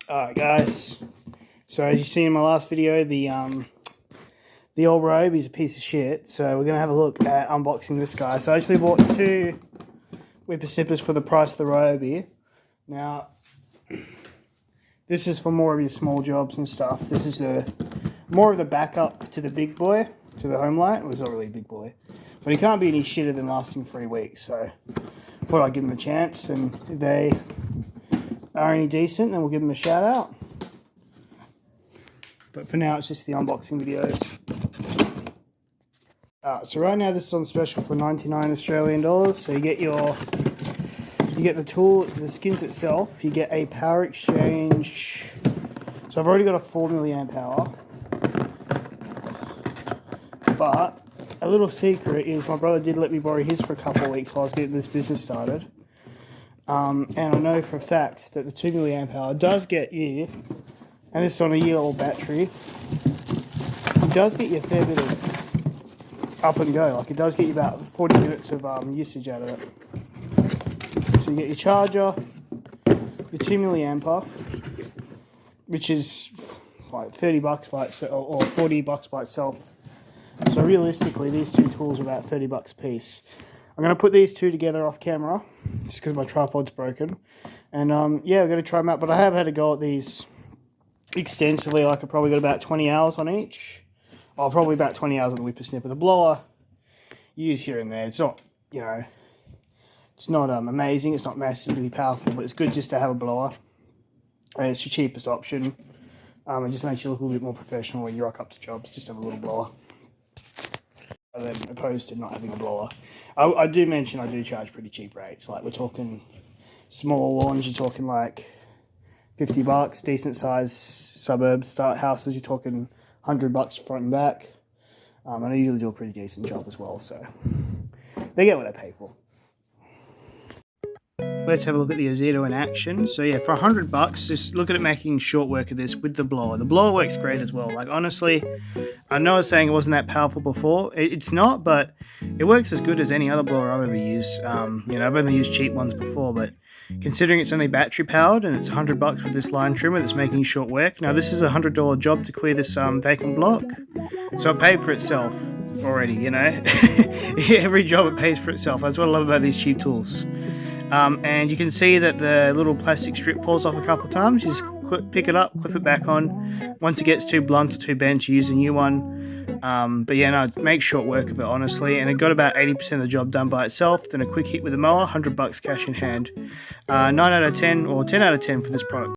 Alright guys, so as you seen in my last video, the old robe is a piece of shit, so we're going to have a look at unboxing this guy. So I actually bought 2 whippersnippers for the price of the robe here. Now, this is for more of your small jobs and stuff. This is more of the backup to the big boy, to the Homelight. Well, it's not really a big boy, but he can't be any shitter than lasting 3 weeks, so I thought I'd give him a chance, and if they are any decent, then we'll give them a shout out. But for now, it's just the unboxing videos. So right now this is on special for 99 Australian dollars. So you get the tool, the skins itself. You get a power exchange. So I've already got a 4 milliamp hour. But a little secret is my brother did let me borrow his for a couple of weeks while I was getting this business started. And I know for a fact that the 2 milliamp hour does get you, and this is on a year-old battery, it does get you a fair bit of up and go. Like, it does get you about 40 minutes of usage out of it. So you get your charger, your 2 milliamp, which is like 30 bucks by itself, or 40 bucks by itself. So realistically, these 2 tools are about 30 bucks a piece. I'm going to put these 2 together off camera, just because my tripod's broken. And yeah, we're going to try them out, but I have had a go at these extensively. Like, I probably got about 20 hours on each. Oh, probably about 20 hours on the whippersnipper. The blower, use here and there. It's not, you know, it's not amazing. It's not massively powerful, but it's good just to have a blower. And it's your cheapest option. It just makes you look a little bit more professional when you rock up to jobs. Just have a little blower. Than opposed to not having a blower. I do mention I do charge pretty cheap rates. Like, we're talking small lawns, you're talking like 50 bucks, decent size suburb start houses, you're talking 100 bucks front and back. And I usually do a pretty decent job as well, so they get what they pay for. Let's have a look at the Ozito in action. So yeah, for 100 bucks, just look at it making short work of this with the blower. The blower works great as well. Like, honestly, I know I was saying it wasn't that powerful before. It's not, but it works as good as any other blower I've ever used. You know, I've only used cheap ones before, but considering it's only battery powered and it's 100 bucks with this line trimmer that's making short work. Now, this is a $100 job to clear this vacant block, so it paid for itself already, you know. Every job, it pays for itself. That's what I love about these cheap tools. And you can see that the little plastic strip falls off a couple of times. You just pick it up, clip it back on. Once it gets too blunt or too bent, you use a new one. But yeah, no, make short work of it, honestly. And it got about 80% of the job done by itself. Then a quick hit with a mower, 100 bucks cash in hand. 9 out of 10 or 10 out of 10 for this product.